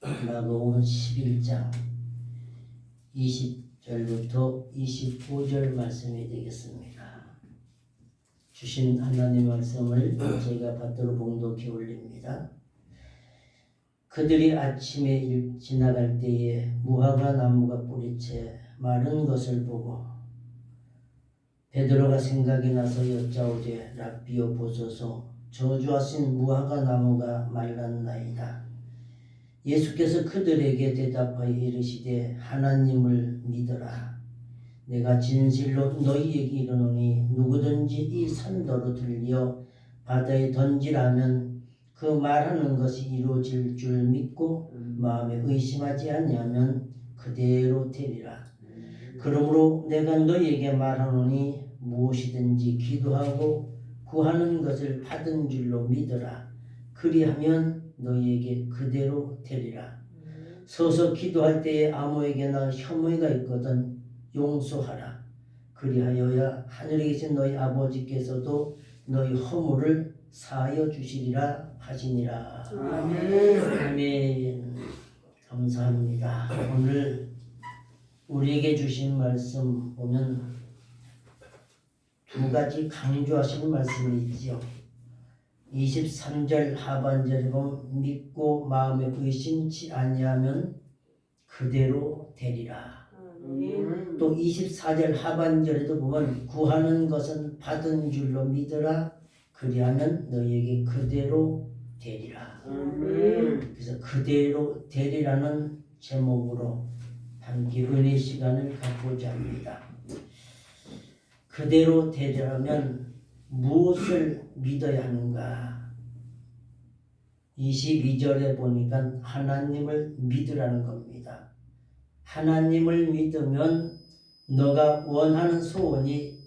마가복음 11장 20절부터 25절 말씀이 되겠습니다. 주신 하나님 말씀을 제가 받들어 봉독해 올립니다. 그들이 아침에 지나갈 때에 무화과 나무가 뿌리채 마른 것을 보고 베드로가 생각이 나서 여짜오되 랍비여 보소서 저주하신 무화과 나무가 말랐나이다. 예수께서 그들에게 대답하여 이르시되 하나님을 믿어라. 내가 진실로 너희에게 이르노니 누구든지 이 산더러 들려 바다에 던지라면 그 말하는 것이 이루어질 줄 믿고 마음에 의심하지 아니하면 그대로 되리라. 그러므로 내가 너희에게 말하노니 무엇이든지 기도하고 구하는 것을 받은 줄로 믿어라. 그리하면 너희에게 그대로 되리라. 서서 기도할 때에 아무에게나 혐의가 있거든 용서하라. 그리하여야 하늘에 계신 너희 아버지께서도 너희 허물을 사하여 주시리라 하시니라. 아멘. 아멘. 감사합니다. 오늘 우리에게 주신 말씀 보면 두 가지 강조하시는 말씀이 있죠. 23절 하반절에 보면 믿고 마음에 의심치 아니하면 그대로 되리라. 또 24절 하반절에도 보면 구하는 것은 받은 줄로 믿어라. 그리하면 너희에게 그대로 되리라. 그래서 그대로 되리라는 제목으로 함께 은혜 시간을 갖고자 합니다. 그대로 되려면 무엇을 믿어야 하는가? 22절에 보니까 하나님을 믿으라는 겁니다. 하나님을 믿으면 너가 원하는 소원이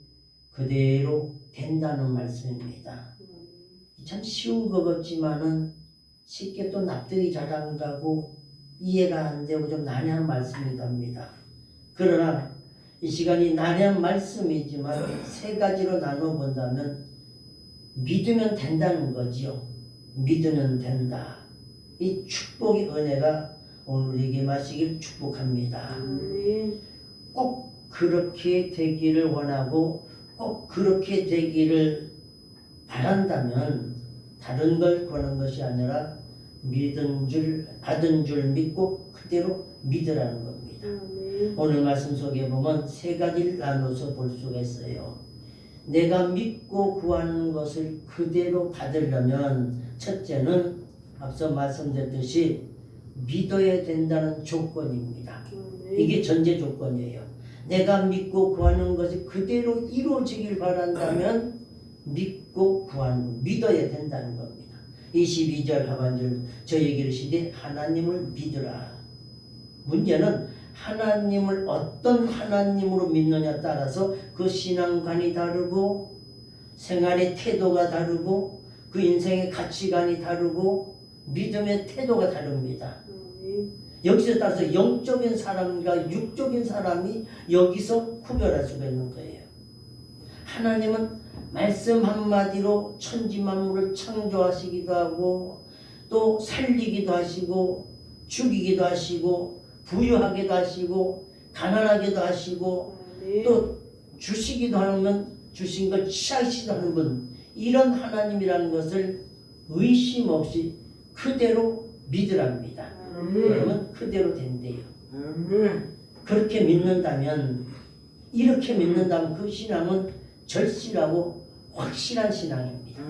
그대로 된다는 말씀입니다. 참 쉬운 것 같지만은 쉽게 또 납득이 잘 안 가고 이해가 안 되고 좀 난해한 말씀이 됩니다. 그러나 이 시간이 난해한 말씀이지만 세 가지로 나눠본다면 믿으면 된다는 거지요. 믿으면 된다. 이 축복의 은혜가 오늘 우리에게 마시길 축복합니다. 꼭 그렇게 되기를 원하고 꼭 그렇게 되기를 바란다면 다른 걸 구하는 것이 아니라 받은 줄 믿고 그대로 믿으라는 겁니다. 오늘 말씀 속에 보면 세 가지를 나눠서 볼 수가 있어요. 내가 믿고 구하는 것을 그대로 받으려면 첫째는 앞서 말씀드렸듯이 믿어야 된다는 조건입니다. 이게 전제 조건이에요. 내가 믿고 구하는 것이 그대로 이루어지길 바란다면 믿고 구하는, 믿어야 된다는 겁니다. 22절 하반절 저에게 이르시되 하나님을 믿으라. 문제는 하나님을 어떤 하나님으로 믿느냐에 따라서 그 신앙관이 다르고 생활의 태도가 다르고 그 인생의 가치관이 다르고 믿음의 태도가 다릅니다. 여기서 따라서 영적인 사람과 육적인 사람이 여기서 구별할 수가 있는 거예요. 하나님은 말씀 한마디로 천지만물을 창조하시기도 하고 또 살리기도 하시고 죽이기도 하시고 부유하게도 하시고 가난하게도 하시고 또 주시기도 하면 주신 걸 취하시기도 하는 분, 이런 하나님이라는 것을 의심 없이 그대로 믿으랍니다. 그러면 그대로 된대요. 그렇게 믿는다면, 이렇게 믿는다면 그 신앙은 절실하고 확실한 신앙입니다.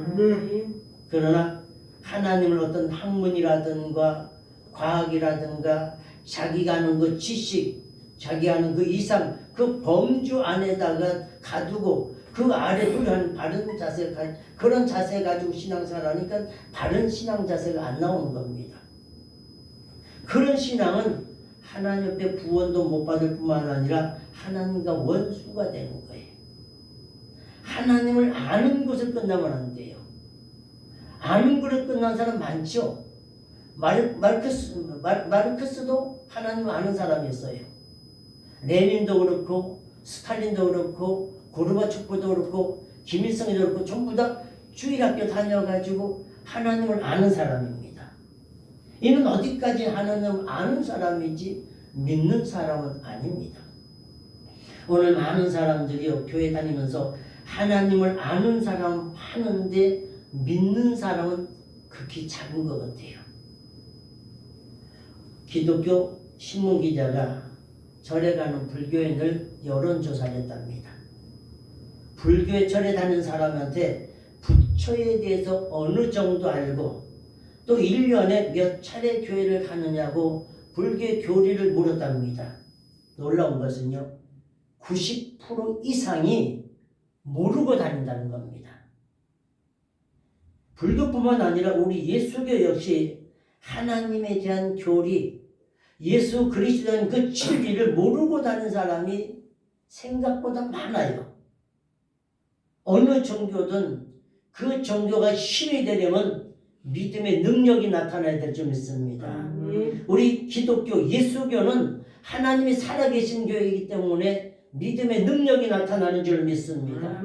그러나 하나님을 어떤 학문이라든가 과학이라든가 자기가 하는 그 지식, 자기가 하는 그 이상, 그 범주 안에다가 가두고 그 아래 두려는 바른 자세, 그런 자세 가지고 신앙생활하니까 바른 신앙 자세가 안 나오는 겁니다. 그런 신앙은 하나님 앞에 구원도 못 받을 뿐만 아니라 하나님과 원수가 되는 거예요. 하나님을 아는 것을 끝나면 안 돼요. 아는 것을 끝난 사람 많죠. 마르크스도 하나님을 아는 사람이었어요. 레닌도 그렇고 스탈린도 그렇고 고르바초프도 그렇고 김일성도 그렇고 전부 다 주일학교 다녀가지고 하나님을 아는 사람입니다. 이는 어디까지 하나님 아는 사람이지 믿는 사람은 아닙니다. 오늘 많은 사람들이요 교회 다니면서 하나님을 아는 사람 하는데 믿는 사람은 극히 작은 것 같아요. 기독교 신문기자가 절에 가는 불교에 늘 여론조사를 했답니다. 불교에 절에 다니는 사람한테 부처에 대해서 어느 정도 알고 또 1년에 몇 차례 교회를 가느냐고 불교의 교리를 물었답니다. 놀라운 것은요 90% 이상이 모르고 다닌다는 겁니다. 불교뿐만 아니라 우리 예수교 역시 하나님에 대한 교리, 예수 그리스도에 대한 그 진리를 모르고 다니는 사람이 생각보다 많아요. 어느 종교든 그 종교가 신이 되려면 믿음의 능력이 나타나야 될 줄 믿습니다. 우리 기독교 예수교는 하나님이 살아계신 교회이기 때문에 믿음의 능력이 나타나는 줄 믿습니다.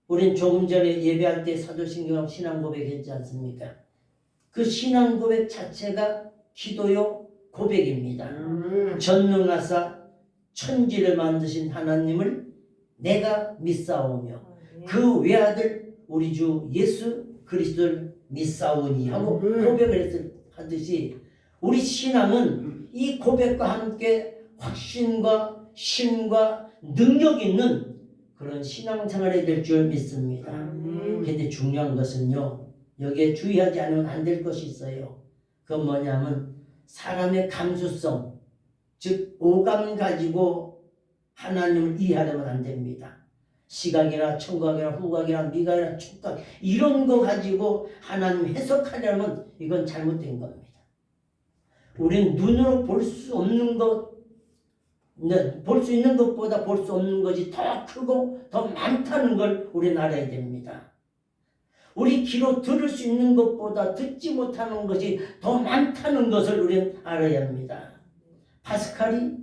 우린 조금 전에 예배할 때 사도신경 신앙 고백했지 않습니까? 그 신앙 고백 자체가 기도요 고백입니다. 전능하사 천지를 만드신 하나님을 내가 믿사오며 그 외아들 우리 주 예수 그리스도를 믿사오니 하고 고백을 하듯이 우리 신앙은 이 고백과 함께 확신과 신과 능력 있는 그런 신앙생활이 될 줄 믿습니다. 그런데 중요한 것은요 여기에 주의하지 않으면 안 될 것이 있어요. 그건 뭐냐면 사람의 감수성, 즉 오감 가지고 하나님을 이해하려면 안 됩니다. 시각이나 청각이나 후각이나 미각이나 촉각 이런 거 가지고 하나님 해석하려면 이건 잘못된 겁니다. 우리는 눈으로 볼 수 없는 것, 볼 수 있는 것보다 볼 수 없는 것이 더 크고 더 많다는 걸 우리는 알아야 됩니다. 우리 귀로 들을 수 있는 것보다 듣지 못하는 것이 더 많다는 것을 우리는 알아야 합니다.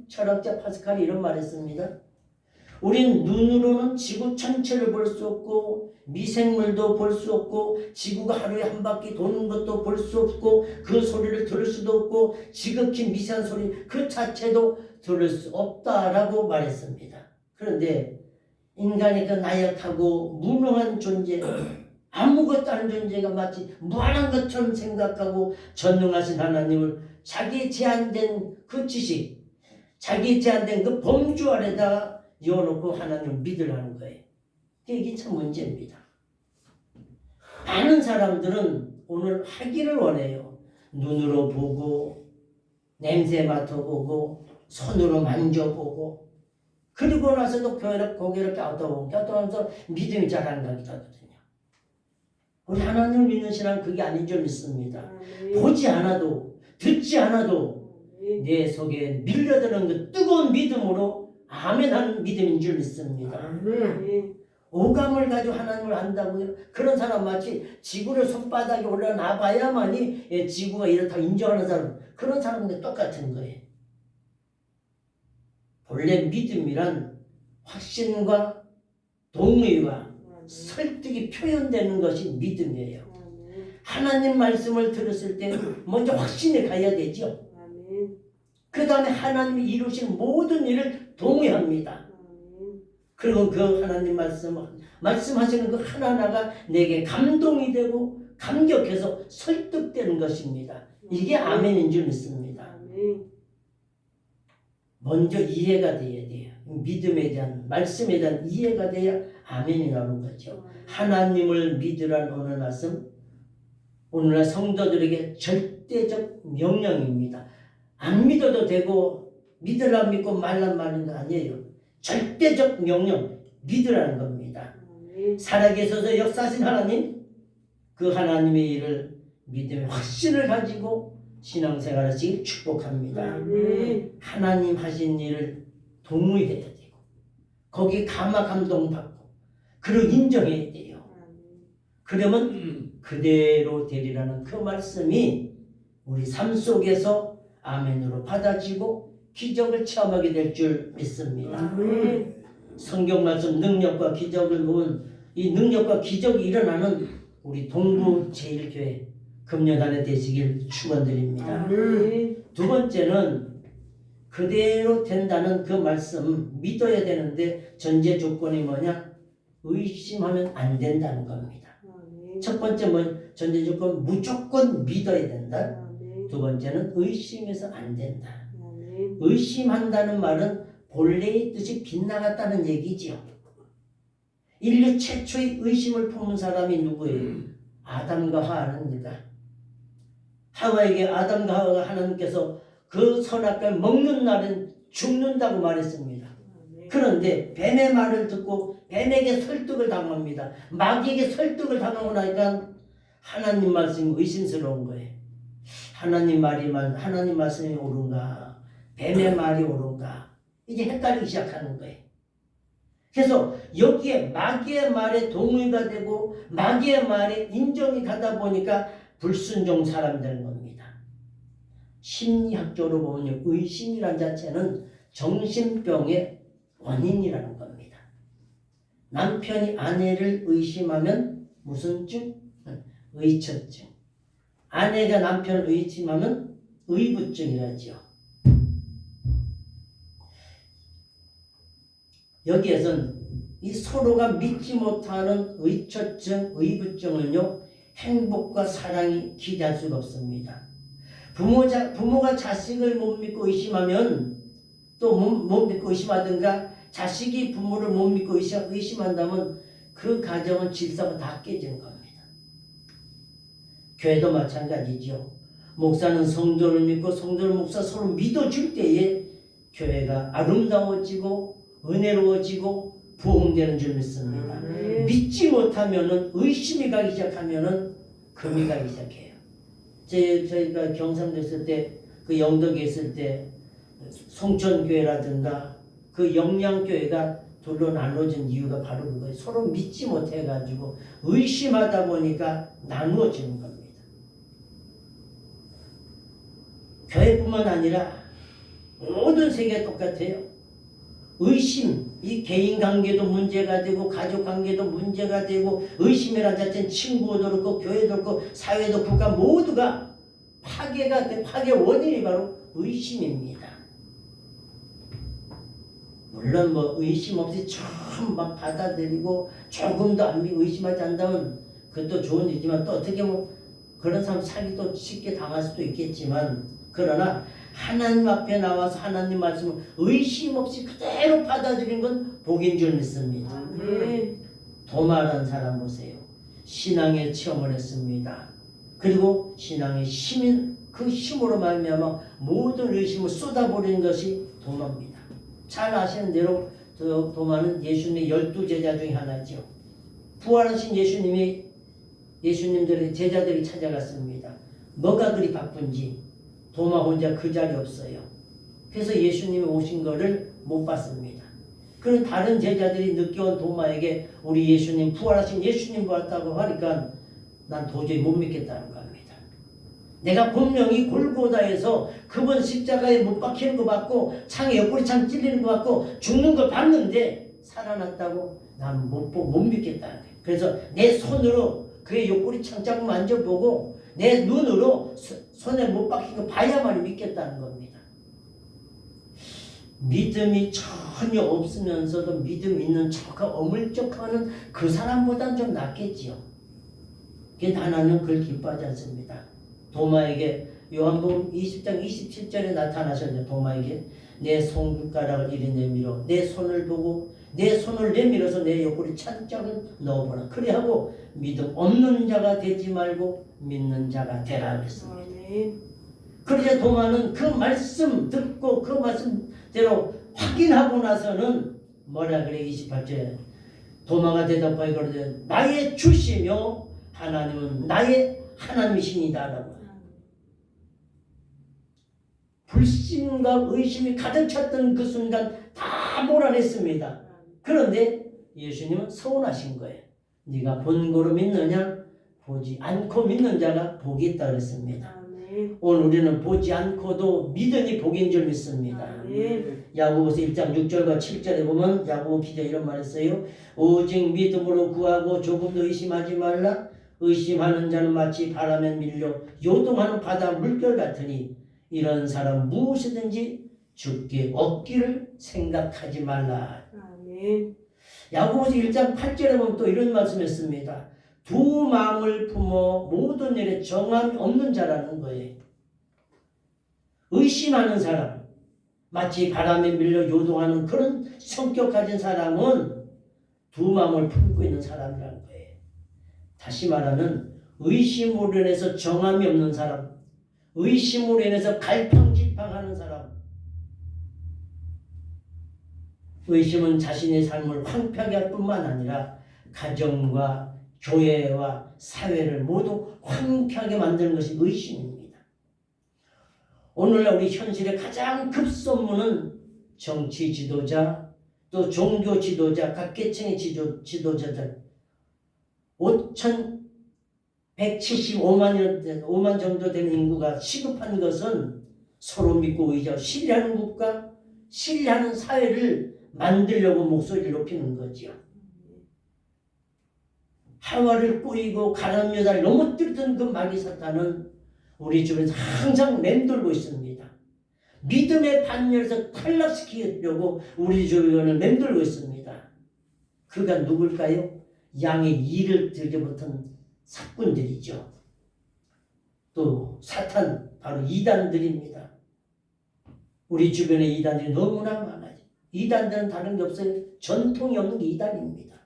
철학자 파스칼이 이런 말을 했습니다. 우린 눈으로는 지구 전체를 볼 수 없고 미생물도 볼 수 없고 지구가 하루에 한 바퀴 도는 것도 볼 수 없고 그 소리를 들을 수도 없고 지극히 미세한 소리 그 자체도 들을 수 없다라고 말했습니다. 그런데 인간이 그 나약하고 무능한 존재 아무것도 아닌 존재가 마치 무한한 것처럼 생각하고 전능하신 하나님을 자기 제한된 그 지식 자기 제한된 그 범주 아래다가 이어놓고 하나님을 믿으라는 거예요. 이게 참 문제입니다. 많은 사람들은 오늘 하기를 원해요. 눈으로 보고 냄새 맡아보고 손으로 만져보고 그리고 나서도 고개를 껴떠보면서 믿음이 잘 안 가기도 하거든요. 우리 하나님을 믿는 신앙은 그게 아닌 줄 믿습니다. 보지 않아도 듣지 않아도 내 속에 밀려드는 그 뜨거운 믿음으로 아멘 하는 믿음인 줄 믿습니다. 오감을 가지고 하나님을 안다고요? 그런 사람 마치 지구를 손바닥에 올려놔 봐야만이 지구가 이렇다고 인정하는 사람 그런 사람과 똑같은 거예요. 본래 믿음이란 확신과 동의와 설득이 표현되는 것이 믿음이에요. 하나님 말씀을 들었을 때 먼저 확신이 가야 되죠. 그 다음에 하나님이 이루신 모든 일을 동의합니다. 그리고 그 하나님 말씀하시는 그 하나하나가 내게 감동이 되고 감격해서 설득되는 것입니다. 이게 아멘인 줄 믿습니다. 먼저 이해가 돼야 돼요. 믿음에 대한 말씀에 대한 이해가 돼야 아멘이 나오는 거죠. 하나님을 믿으라는 오늘 말씀 오늘날 성도들에게 절대적 명령입니다. 안 믿어도 되고 믿으라 믿고 말라 말는 거 아니에요. 절대적 명령 믿으라는 겁니다. 살아계셔서 역사하신 하나님 그 하나님의 일을 믿음의 확신을 가지고 신앙생활을 축복합니다. 하나님 하신 일을 동의해야 되고 거기에 감동받고 그리고 인정해야 돼요. 그러면 그대로 되리라는 그 말씀이 우리 삶 속에서 아멘으로 받아지고 기적을 체험하게 될 줄 믿습니다. 성경 말씀 능력과 기적을 보면 이 능력과 기적이 일어나는 우리 동부 제1교회 금년한해 되시길 축원드립니다. 아멘. 두 번째는 그대로 된다는 그 말씀 믿어야 되는데 전제 조건이 뭐냐? 의심하면 안 된다는 겁니다. 아멘. 첫 번째 뭐 전제 조건 무조건 믿어야 된다. 아멘. 두 번째는 의심해서 안 된다. 아멘. 의심한다는 말은 본래의 뜻이 빗나갔다는 얘기죠. 인류 최초의 의심을 품은 사람이 누구예요? 아담과 하와입니다. 하와에게 아담과 하와가 하나님께서 그 선악과를 먹는 날은 죽는다고 말했습니다. 그런데 뱀의 말을 듣고 뱀에게 설득을 당합니다. 마귀에게 설득을 당하고 나니까 하나님 말씀이 의심스러운 거예요. 하나님 말씀이 옳은가? 뱀의 말이 옳은가? 이제 헷갈리기 시작하는 거예요. 그래서 여기에 마귀의 말에 동의가 되고 마귀의 말에 인정이 가다 보니까 불순종 사람이 되는 겁니다. 심리학적으로 보면 의심이란 자체는 정신병의 원인이라는 겁니다. 남편이 아내를 의심하면 무슨 증? 의처증. 아내가 남편을 의심하면 의부증이라죠. 여기에선 이 서로가 믿지 못하는 의처증, 의부증을요, 행복과 사랑이 기대할 수가 없습니다. 부모가 자식을 못 믿고 의심하면 또 못 믿고 의심하든가 자식이 부모를 못 믿고 의심한다면 그 가정은 질서가 다 깨지는 겁니다. 교회도 마찬가지죠. 목사는 성도를 믿고 성도를 목사 서로 믿어줄 때에 교회가 아름다워지고 은혜로워지고 부흥되는 줄 믿습니다. 믿지 못하면은 의심이 가기 시작하면은 금이 가기 시작해요. 저희가 경상도 있을 때 그 영덕에 있을 때 송천교회라든가 그 영양교회가 둘로 나눠진 이유가 바로 그거예요. 서로 믿지 못해가지고 의심하다 보니까 나누어지는 겁니다. 교회뿐만 아니라 모든 세계가 똑같아요. 의심, 이 개인 관계도 문제가 되고 가족 관계도 문제가 되고 의심이라는 자체는 친구도 그렇고 교회도 그렇고 사회도 국가 모두가 파괴 원인이 바로 의심입니다. 물론 뭐 의심 없이 처음 막 받아들이고 조금도 안 믿고 의심하지 않다면 그것도 좋은 일이지만 또 어떻게 뭐 그런 사람 사기도 쉽게 당할 수도 있겠지만 그러나 하나님 앞에 나와서 하나님 말씀을 의심 없이 그대로 받아들인 건 복인 줄 믿습니다. 도마라는 사람 보세요. 신앙의 체험을 했습니다. 그리고 신앙의 그 힘으로 말미암아 모든 의심을 쏟아버리는 것이 도마입니다. 잘 아시는 대로 도마는 예수님의 12제자 중에 하나죠. 부활하신 예수님들의 제자들이 찾아갔습니다. 뭐가 그리 바쁜지 도마 혼자 그 자리에 없어요. 그래서 예수님이 오신 거를 못 봤습니다. 그런 다른 제자들이 늦게 온 도마에게 우리 예수님, 부활하신 예수님 왔다고 하니까 난 도저히 못 믿겠다는 겁니다. 내가 분명히 골고다에서 그분 십자가에 못 박히는 거 봤고 창에 옆구리 창 찔리는 거 봤고 죽는 걸 봤는데 살아났다고 난 못 믿겠다는 거예요. 그래서 내 손으로 그의 옆구리 창 자꾸 만져보고 내 눈으로 손에 못 박힌 거 봐야만 믿겠다는 겁니다. 믿음이 전혀 없으면서도 믿음 있는 척하고 어물쩍하는 그 사람보다는 좀 낫겠지요. 그런데 하나님은 그걸 기뻐하지 않습니다. 도마에게 요한복음 20장 27절에 나타나셨는데 도마에게 내 손가락을 이리 내밀어 내 손을 보고 내 손을 내밀어서 내 옆구리 찬짝을 넣어보라. 그래 하고 믿음 없는 자가 되지 말고 믿는 자가 되라 그랬습니다. 그러자 도마는 그 말씀 듣고 그 말씀대로 확인하고 나서는 뭐라 그래 28절에 도마가 대답하여 그러되 나의 주시며 하나님은 나의 하나님이시니다라고. 불신과 의심이 가득 찼던 그 순간 다 몰아냈습니다. 그런데 예수님은 서운하신 거예요. 네가 본고로 믿느냐? 보지 않고 믿는 자가 복이 있다 그랬습니다. 오늘 우리는 보지 않고도 믿으니 복인 줄 믿습니다. 야고보서 1장 6절과 7절에 보면 야고보 기자 이런 말 했어요. 오직 믿음으로 구하고 조금도 의심하지 말라. 의심하는 자는 마치 바람에 밀려 요동하는 바다 물결 같으니 이런 사람 무엇이든지 죽게 얻기를 생각하지 말라. 아멘. 야고보서 1장 8절에 보면 또 이런 말씀했습니다. 두 마음을 품어 모든 일에 정함이 없는 자라는 거예요. 의심하는 사람, 마치 바람에 밀려 요동하는 그런 성격 가진 사람은 두 마음을 품고 있는 사람이라는 거예요. 다시 말하면 의심으로 인해서 정함이 없는 사람, 의심으로 인해서 갈팡질팡하는 사람, 의심은 자신의 삶을 황폐하게 할 뿐만 아니라 가정과 교회와 사회를 모두 황폐하게 만드는 것이 의심입니다. 오늘날 우리 현실의 가장 급선무는 정치 지도자, 또 종교 지도자, 각 계층의 지도자들 5,175만 정도 되는 인구가 시급한 것은 서로 믿고 의지하고 신뢰하는 국가, 신뢰하는 사회를 만들려고 목소리를 높이는 거죠. 하와를 꼬이고 가난 여자를 넘어뜨리던 그 마귀 사탄은 우리 주변에서 항상 맴돌고 있습니다. 믿음의 반열에서 탈락시키려고 우리 주변을 맴돌고 있습니다. 그가 누굴까요? 양의 이를 들여붙은 사꾼들이죠. 또 사탄, 바로 이단들입니다. 우리 주변에 이단들이 너무나 많아요. 이단들은 다른 게 없어요. 전통이 없는 게 이단입니다.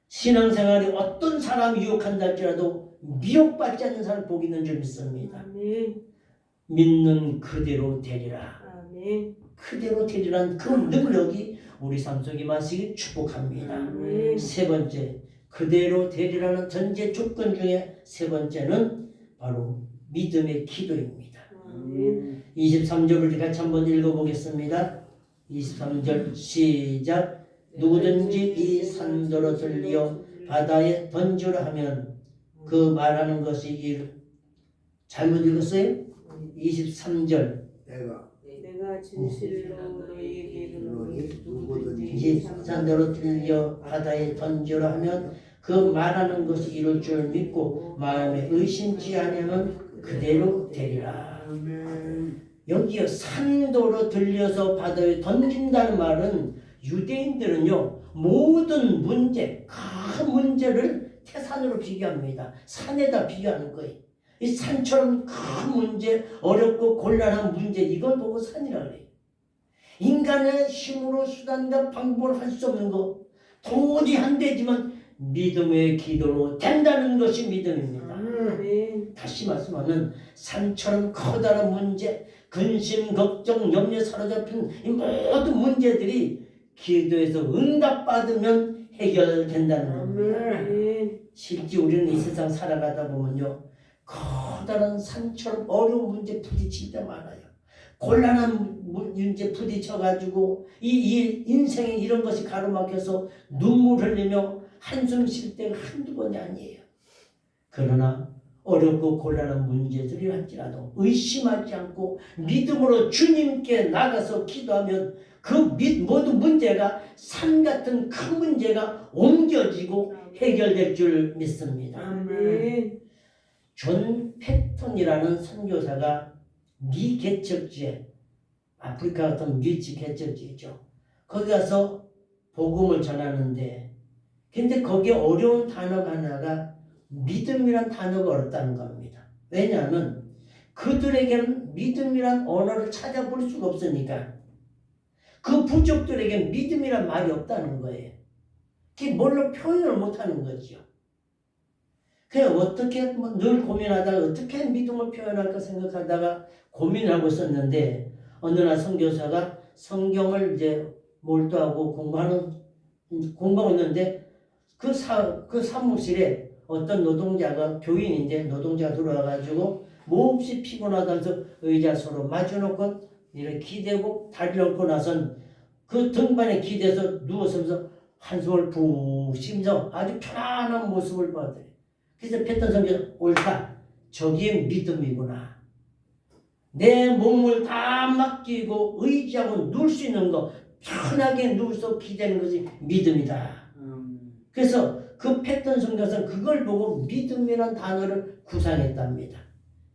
신앙생활이 어떤 사람이 유혹한다 할지라도 미혹받지 않는 사람 복이 있는 줄 믿습니다. 아멘. 믿는 그대로 되리라. 아멘. 그대로 되리라는 그 능력이 우리 삶 속에 마시기 축복합니다. 아멘. 세 번째, 그대로 되리라는 전제 조건 중에 세 번째는 바로 믿음의 기도입니다. 아멘. 23절을 우리 같이 한번 읽어보겠습니다. 23절 시작. 누구든지 이 산더러 들려 바다에 던지라 하면 그 말하는 것이 잘못 읽었어요? 23절 내가 진실로 너희에게 이르노니 이 산더러 들려 바다에 던지라 하면 그 말하는 것이 이룰 줄 믿고 마음에 의심치 아니하면 그대로 되리라. 여기에 산도로 들려서 바다에 던진다는 말은 유대인들은요 모든 문제, 큰 문제를 태산으로 비교합니다. 산에다 비교하는 거예요. 이 산처럼 큰 문제, 어렵고 곤란한 문제, 이걸 보고 산이라 그래요. 인간의 힘으로 수단과 방법을 할 수 없는 거 도저히 안 되지만 믿음의 기도로 된다는 것이 믿음입니다. 아멘. 다시 말씀하면 산처럼 커다란 문제, 근심, 걱정, 염려에 사로잡힌 이 모든 문제들이 기도에서 응답받으면 해결된다는 겁니다. 아멘. 실제 우리는 이 세상 살아가다 보면요 커다란 산처럼 어려운 문제 부딪힐 때 많아요. 곤란한 문제 부딪혀가지고 이 인생에 이런 것이 가로막혀서 눈물 흘리며 한숨 쉴 때가 한두 번이 아니에요. 그러나 어렵고 곤란한 문제들이 할지라도 의심하지 않고 믿음으로 주님께 나가서 기도하면 그 모든 문제가 산 같은 큰 문제가 옮겨지고 해결될 줄 믿습니다. 아멘. 존 패턴이라는 선교사가 미 개척지에 아프리카 같은 미치 개척지죠. 거기 가서 복음을 전하는데 근데 거기에 어려운 단어가 하나가 믿음이란 단어가 어렵다는 겁니다. 왜냐하면 그들에게는 믿음이란 언어를 찾아볼 수가 없으니까 그 부족들에게 믿음이란 말이 없다는 거예요. 그게 뭘로 표현을 못하는 거죠. 그냥 어떻게 늘 고민하다가 어떻게 믿음을 표현할까 생각하다가 고민하고 있었는데 어느 날 선교사가 성경을 이제 몰두하고 공부하고 있는데 그 사무실에 어떤 노동자가 교인인데 노동자가 들어와가지고 몹시 피곤하다면서 의자 서로 마주놓고 이렇게 기대고 다리를 얹고 나선 그 등반에 기대서 누워서면서 한숨을 푹 쉬면서 아주 편안한 모습을 봐더래. 그래서 패턴 선교사 옳다. 저기에 믿음이구나. 내 몸을 다 맡기고 의지하고 누울 수 있는 거 편하게 누워서 기대는 것이 믿음이다. 그래서 그 패턴 성경에서 그걸 보고 믿음이라는 단어를 구상했답니다.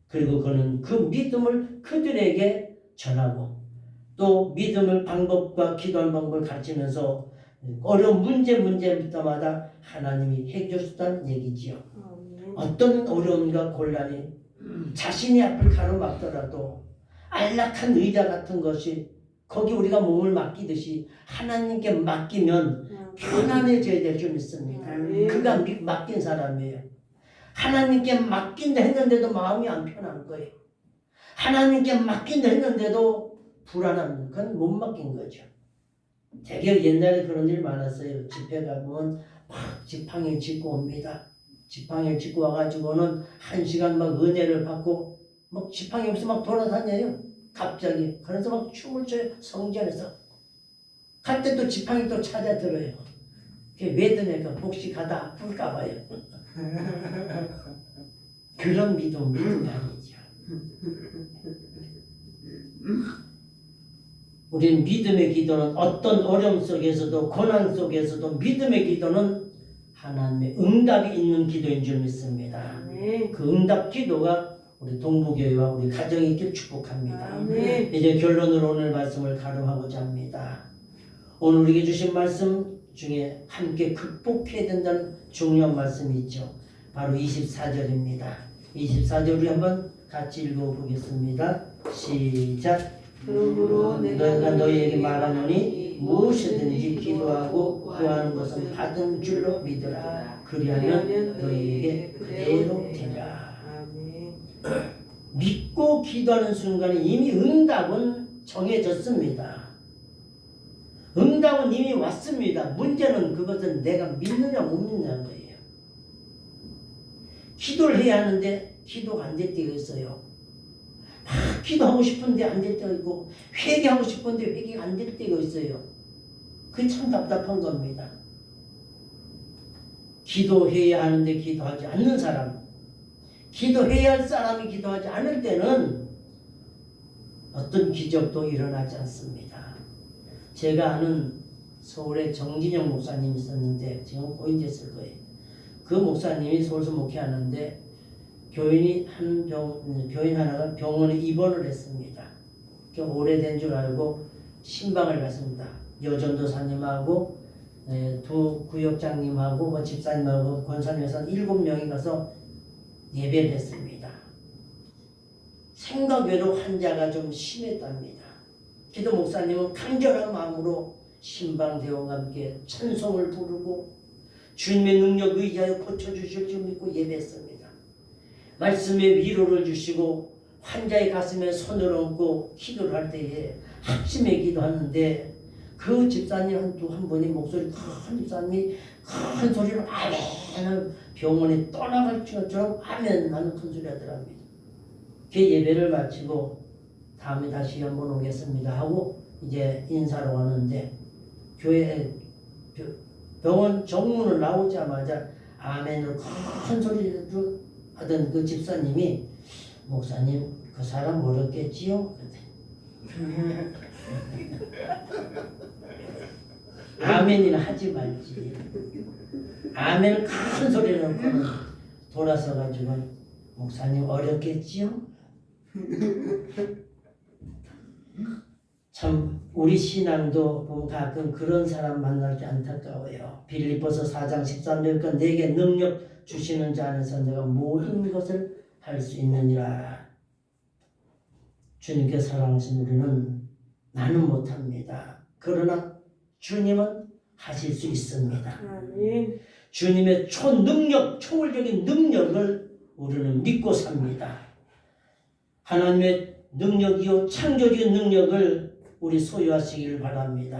그리고 그는 그 믿음을 그들에게 전하고 또 믿음을 방법과 기도하는 방법을 가르치면서 어려운 문제마다 하나님이 해결해 주셨다는 얘기지요. 아멘. 어떤 어려움과 곤란이 자신의 앞을 가로막더라도 안락한 의자 같은 것이 거기 우리가 몸을 맡기듯이 하나님께 맡기면 편안해져야 될 줄 믿습니다. 그가 맡긴 사람이에요. 하나님께 맡긴다 했는데도 마음이 안 편한 거예요. 하나님께 맡긴다 했는데도 불안한 건 못 맡긴 거죠. 되게 옛날에 그런 일 많았어요. 집회 가보면 막 지팡이 짚고 옵니다. 지팡이 짚고 와가지고는 1시간 막 은혜를 받고 막 지팡이 없이 막 돌아다녀요. 갑자기. 그래서 막 춤을 춰요. 성전에서. 갈 때 또 지팡이 또 찾아들어요. 그게 왜 드냐니까 혹시 가다 아플까봐요. 그런 믿음이 아니죠. 우리는 믿음의 기도는 어떤 어려움 속에서도 고난 속에서도 믿음의 기도는 하나님의 응답이 있는 기도인 줄 믿습니다. 그 응답 기도가 우리 동부교회와 우리 가정이 있길 축복합니다. 이제 결론으로 오늘 말씀을 가름하고자 합니다. 오늘 우리에게 주신 말씀 중에 함께 극복해야 된다는 중요한 말씀이 있죠. 바로 24절입니다. 24절 우리 한번 같이 읽어보겠습니다. 시작. 그러므로 너희가 너희에게 말하노니 무엇이든지 기도하고 구하는 것은 받은 줄로 믿으라. 그리하면 너희에게 그대로 되리라. 믿고 기도하는 순간에 이미 응답은 정해졌습니다. 응답은 이미 왔습니다. 문제는 그것은 내가 믿느냐 못 믿느냐는 거예요. 기도를 해야 하는데 기도가 안 될 때가 있어요. 막 기도하고 싶은데 안 될 때가 있고 회개하고 싶은데 회개가 안 될 때가 있어요. 그게 참 답답한 겁니다. 기도해야 하는데 기도하지 않는 사람, 기도해야 할 사람이 기도하지 않을 때는 어떤 기적도 일어나지 않습니다. 제가 아는 서울에 정진영 목사님이 있었는데 지금 고인됐을 거예요. 그 목사님이 서울서 목회하는데 교인 하나가 병원에 입원을 했습니다. 오래된 줄 알고 신방을 갔습니다. 여전도사님하고 두 구역장님하고 집사님하고 권사님에서 7명이 가서 예배를 했습니다. 생각외로 환자가 좀 심했답니다. 기도 목사님은 간절한 마음으로 신방대원과 함께 찬송을 부르고 주님의 능력 의지하여 고쳐주실 줄 믿고 예배했습니다. 말씀의 위로를 주시고 환자의 가슴에 손을 얹고 기도를 할 때에 합심해 기도하는데 그 집사님 한 분이 목소리 큰 집사님이 큰 소리로 아멘 병원에 떠나갈 것처럼 아멘 하는 큰 소리 하더랍니다. 그 예배를 마치고 다음에 다시 한번 오겠습니다 하고 이제 인사로 왔는데 교회 병원 정문을 나오자마자 아멘으로 큰 소리로 하던 그 집사님이 목사님 그 사람 모르겠지요? 아멘이나 하지 말지. 아멘을 큰 소리로 놓고는 돌아서 가지고 목사님 어렵겠지요? 참 우리 신앙도 보면 가끔 그런 사람 만날 때 안타까워요. 빌립보서 4장 13절과 내게 능력 주시는 자 안에서 내가 모든 것을 할 수 있느니라. 주님께 사랑하신 우리는 나는 못합니다. 그러나 주님은 하실 수 있습니다. 주님의 초능력, 초월적인 능력을 우리는 믿고 삽니다. 하나님의 능력이요 창조적인 능력을 우리 소유하시기를 바랍니다.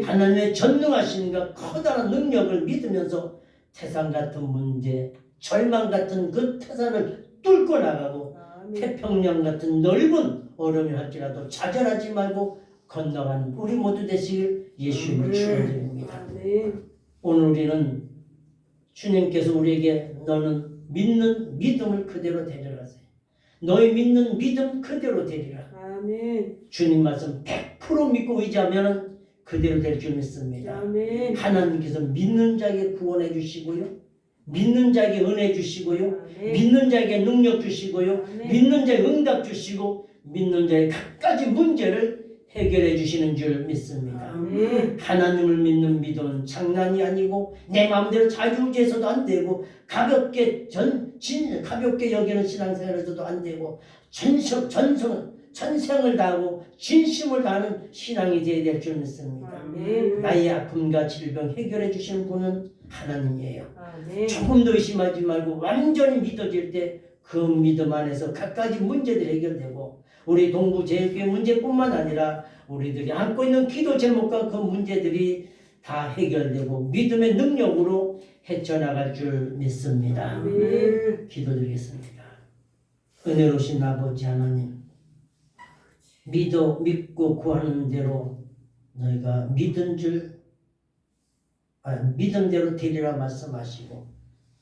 하나님의 전능하신과 커다란 능력을 믿으면서 태산 같은 문제, 절망 같은 그 태산을 뚫고 나가고 태평양 같은 넓은 어려움이 할지라도 좌절하지 말고 건너가는 우리 모두 되시길 예수님을 축원드립니다. 오늘 우리는 주님께서 우리에게 너는 믿는 믿음을 그대로 데려가세요. 너의 믿는 믿음 그대로 데리라. 주님 말씀 100% 믿고 의지하면 그대로 될 줄 믿습니다. 아멘. 하나님께서 믿는 자에게 구원해 주시고요. 믿는 자에게 은혜 주시고요. 아멘. 믿는 자에게 능력 주시고요. 아멘. 믿는 자에게 응답 주시고 믿는 자의 각가지 문제를 해결해 주시는 줄 믿습니다. 아멘. 하나님을 믿는 믿음은 장난이 아니고 내 마음대로 자유지에서도 안 되고 가볍게 가볍게 여기는 신앙생활에서도 안 되고 전생을 다하고 진심을 다하는 신앙이 되어야 될 줄 믿습니다. 아멘. 나의 아픔과 질병 해결해 주시는 분은 하나님이에요. 아멘. 조금도 의심하지 말고 완전히 믿어질 때 그 믿음 안에서 각가지 문제들이 해결되고 우리 동부제일교회 문제뿐만 아니라 우리들이 안고 있는 기도 제목과 그 문제들이 다 해결되고 믿음의 능력으로 헤쳐나갈 줄 믿습니다. 아멘. 기도드리겠습니다. 은혜로우신 아버지 하나님, 믿고 구하는 대로 너희가 믿음대로 되리라 말씀하시고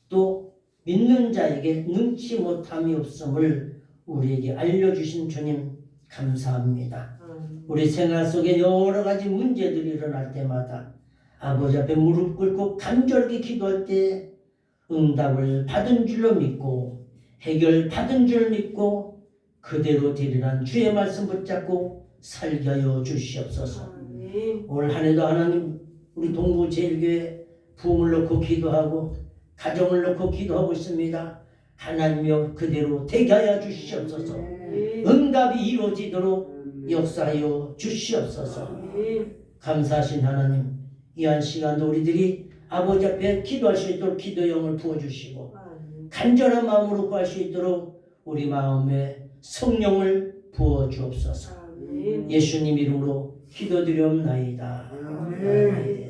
또 믿는 자에게 능치 못함이 없음을 우리에게 알려주신 주님 감사합니다. 우리 생활 속에 여러 가지 문제들이 일어날 때마다 아버지 앞에 무릎 꿇고 간절히 기도할 때 응답을 받은 줄로 믿고 해결 받은 줄 믿고 그대로 되리란 주의 말씀 붙잡고 살게 하여 주시옵소서. 아멘. 올 한해도 하나님 우리 동부제일교회 부흥을 놓고 기도하고 가정을 놓고 기도하고 있습니다. 하나님여 그대로 되게 하여 주시옵소서. 응답이 이루어지도록 역사하여 주시옵소서. 아멘. 감사하신 하나님, 이한 시간도 우리들이 아버지 앞에 기도할 수 있도록 기도의 영을 부어주시고 간절한 마음으로 구할 수 있도록 우리 마음에 성령을 부어주옵소서. 아멘. 예수님 이름으로 기도드리옵나이다. 아멘.